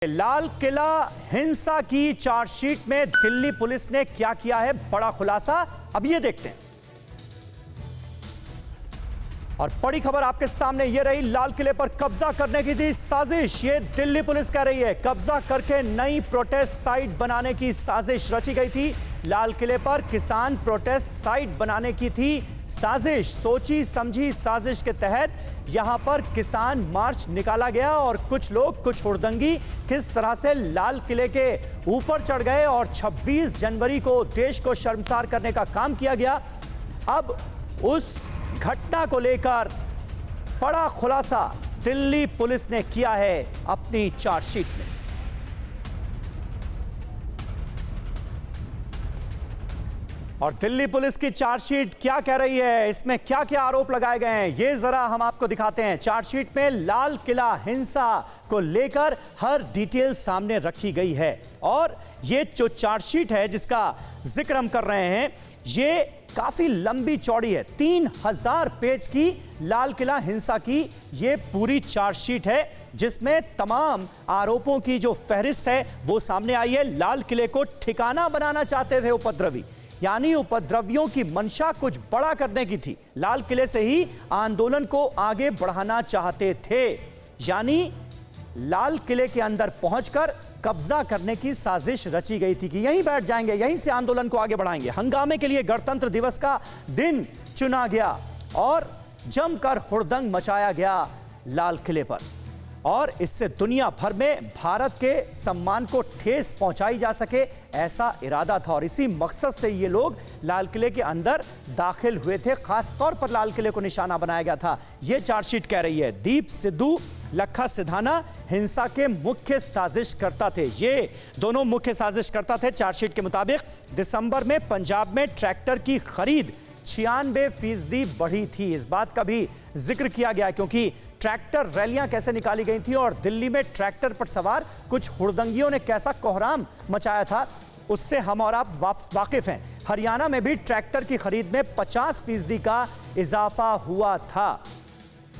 लाल किला हिंसा की चार्जशीट में दिल्ली पुलिस ने क्या किया है बड़ा खुलासा, अब ये देखते हैं। और बड़ी खबर आपके सामने ये रही, लाल किले पर कब्जा करने की थी साजिश, ये दिल्ली पुलिस कह रही है। कब्जा करके नई प्रोटेस्ट साइट बनाने की साजिश रची गई थी। लाल किले पर किसान प्रोटेस्ट साइट बनाने की थी साजिश। सोची समझी साजिश के तहत यहां पर किसान मार्च निकाला गया और कुछ लोग, कुछ हुड़दंगी किस तरह से लाल किले के ऊपर चढ़ गए और 26 जनवरी को देश को शर्मसार करने का काम किया गया। अब उस घटना को लेकर बड़ा खुलासा दिल्ली पुलिस ने किया है अपनी चार्जशीट में। और दिल्ली पुलिस की चार्जशीट क्या कह रही है, इसमें क्या क्या आरोप लगाए गए हैं, ये जरा हम आपको दिखाते हैं। चार्जशीट में लाल किला हिंसा को लेकर हर डिटेल सामने रखी गई है। और ये जो चार्जशीट है जिसका जिक्र हम कर रहे हैं, ये काफी लंबी चौड़ी है। 3000 पेज की लाल किला हिंसा की ये पूरी चार्जशीट है, जिसमें तमाम आरोपों की जो फहरिस्त है वो सामने आई है। लाल किले को ठिकाना बनाना चाहते थे उपद्रवी, यानी उपद्रवियों की मंशा कुछ बड़ा करने की थी। लाल किले से ही आंदोलन को आगे बढ़ाना चाहते थे, यानी लाल किले के अंदर पहुंचकर कब्जा करने की साजिश रची गई थी कि यहीं बैठ जाएंगे, यहीं से आंदोलन को आगे बढ़ाएंगे। हंगामे के लिए गणतंत्र दिवस का दिन चुना गया और जमकर हुड़दंग मचाया गया लाल किले पर, और इससे दुनिया भर में भारत के सम्मान को ठेस पहुंचाई जा सके, ऐसा इरादा था। और इसी मकसद से ये लोग लाल किले के अंदर दाखिल हुए थे। खास तौर पर लाल किले को निशाना बनाया गया था। ये चार्जशीट कह रही है दीप सिद्धू, लखा सिधाना हिंसा के मुख्य साजिशकर्ता थे। ये दोनों मुख्य साजिशकर्ता थे। चार्जशीट के मुताबिक दिसंबर में पंजाब में ट्रैक्टर की खरीद 96% बढ़ी थी। इस बात का भी जिक्र किया गया क्योंकि ट्रैक्टर रैलियां कैसे निकाली गई थी और दिल्ली में ट्रैक्टर पर सवार कुछ हुड़दंगियों ने कैसा कोहराम मचाया था, उससे हम और आप वाकिफ हैं। हरियाणा में भी ट्रैक्टर की खरीद में 50% का इजाफा हुआ था।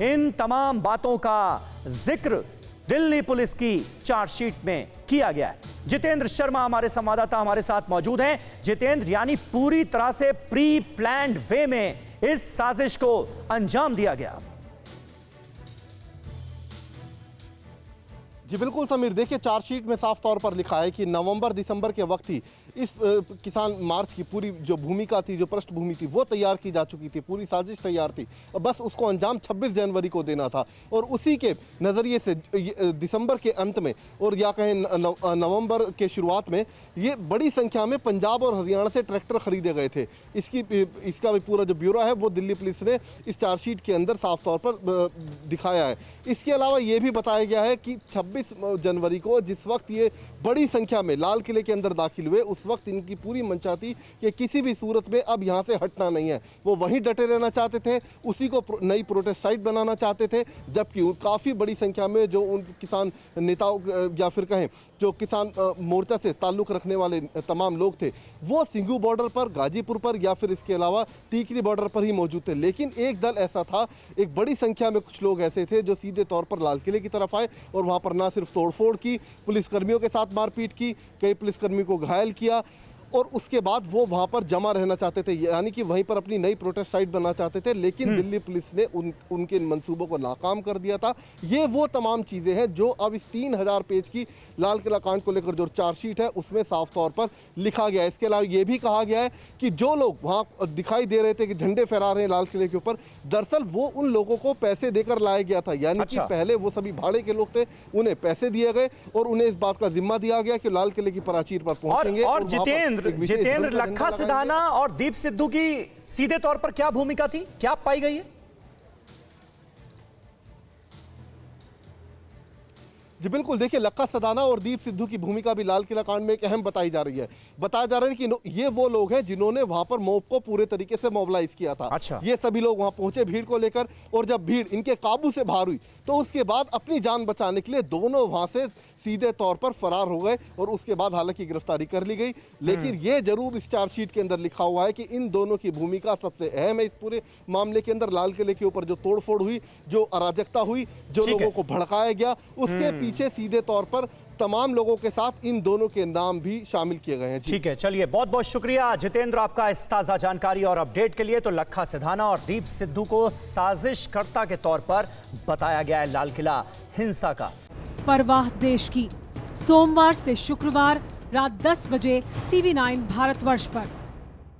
इन तमाम बातों का जिक्र दिल्ली पुलिस की चार्जशीट में किया गया है। जितेंद्र शर्मा हमारे संवाददाता हमारे साथ मौजूद हैं। जितेंद्र, यानी पूरी तरह से प्री प्लान्ड वे में इस साजिश को अंजाम दिया गया। जी बिल्कुल समीर, देखिए चार्जशीट में साफ तौर पर लिखा है कि नवंबर दिसंबर के वक्त ही इस किसान मार्च की पूरी जो भूमिका थी, जो पृष्ठभूमि थी, वो तैयार की जा चुकी थी। पूरी साजिश तैयार थी, बस उसको अंजाम 26 जनवरी को देना था। और उसी के नज़रिए से दिसंबर के अंत में और या कहें नवंबर के शुरुआत में ये बड़ी संख्या में पंजाब और हरियाणा से ट्रैक्टर खरीदे गए थे। इसका भी पूरा जो ब्यौरा है वो दिल्ली पुलिस ने इस चार्जशीट के अंदर साफ तौर पर दिखाया है। इसके अलावा ये भी बताया गया है कि 26 जनवरी को जिस वक्त ये बड़ी संख्या में लाल किले के अंदर दाखिल हुए, उस वक्त इनकी पूरी मंशा थी कि किसी भी सूरत में अब यहाँ से हटना नहीं है। वो वहीं डटे रहना चाहते थे, उसी को नई प्रोटेस्ट साइट बनाना चाहते थे। जबकि काफ़ी बड़ी संख्या में जो उन किसान नेताओं या फिर कहें जो किसान मोर्चा से ताल्लुक़ रखने वाले तमाम लोग थे, वो सिंघू बॉर्डर पर, गाजीपुर पर या फिर इसके अलावा टीकरी बॉर्डर पर ही मौजूद थे। लेकिन एक दल ऐसा था, एक बड़ी संख्या में कुछ लोग ऐसे थे जो सीधे तौर पर लाल किले की तरफ आए और वहाँ पर ना सिर्फ तोड़फोड़ की, पुलिसकर्मियों के साथ मारपीट की, कई पुलिसकर्मी को घायल किया और उसके बाद वो वहाँ पर जमा रहना चाहते थे, यानी कि वहीं पर अपनी नई प्रोटेस्ट साइट बनना चाहते थे। लेकिन दिल्ली पुलिस ने उनके मंसूबों को नाकाम कर दिया था। ये वो तमाम चीज़ें हैं जो अब इस 3000 पेज की लाल किला कांड को लेकर जो चार्जशीट है उसमें साफ तौर पर लिखा गया है। इसके अलावा ये भी कहा गया है कि जो लोग वहाँ दिखाई दे रहे थे कि झंडे फहरा रहे हैं लाल किले के ऊपर, दरअसल वो उन लोगों को पैसे देकर लाया गया था। यानी कि पहले वो सभी भाड़े के लोग थे, उन्हें पैसे दिए गए और उन्हें इस बात का जिम्मा दिया गया कि लाल किले की प्राचीर पर पहुंचेंगे। और जितेंद्र, लखा सिधाना और दीप सिद्धू की सीधे तौर पर क्या भूमिका थी, क्या पाई गई है? जी बिल्कुल, देखिए लखा सदाना और दीप सिद्धू की भूमिका भी लाल किला कांड में एक अहम बताई जा रही है। बताया जा रहा है कि ये वो लोग हैं जिन्होंने वहां पर मॉब को पूरे तरीके से मोबिलाइज किया था। ये सभी लोग वहां पहुंचे भीड़ को लेकर, और जब भीड़ इनके काबू से बाहर हुई तो उसके बाद अपनी जान बचाने के लिए दोनों वहां से सीधे तौर पर फरार हो गए और उसके बाद हालांकि गिरफ्तारी कर ली गई। लेकिन ये जरूर इस चार्जशीट के अंदर लिखा हुआ है कि इन दोनों की भूमिका सबसे अहम है इस पूरे मामले के अंदर। लाल किले के ऊपर जो तोड़फोड़ हुई, जो अराजकता हुई, जो लोगों को भड़काया गया, उसके पीछे सीधे तौर पर तमाम लोगों के साथ इन दोनों के नाम भी शामिल किए गए हैं। जी। ठीक है, चलिए बहुत बहुत शुक्रिया जितेंद्र आपका इस ताजा जानकारी और अपडेट के लिए। तो लखा सिधाना और दीप सिद्धू को साजिशकर्ता के तौर पर बताया गया है लाल किला हिंसा का। परवाह देश की, सोमवार से शुक्रवार रात 10 बजे TV9 भारतवर्ष पर।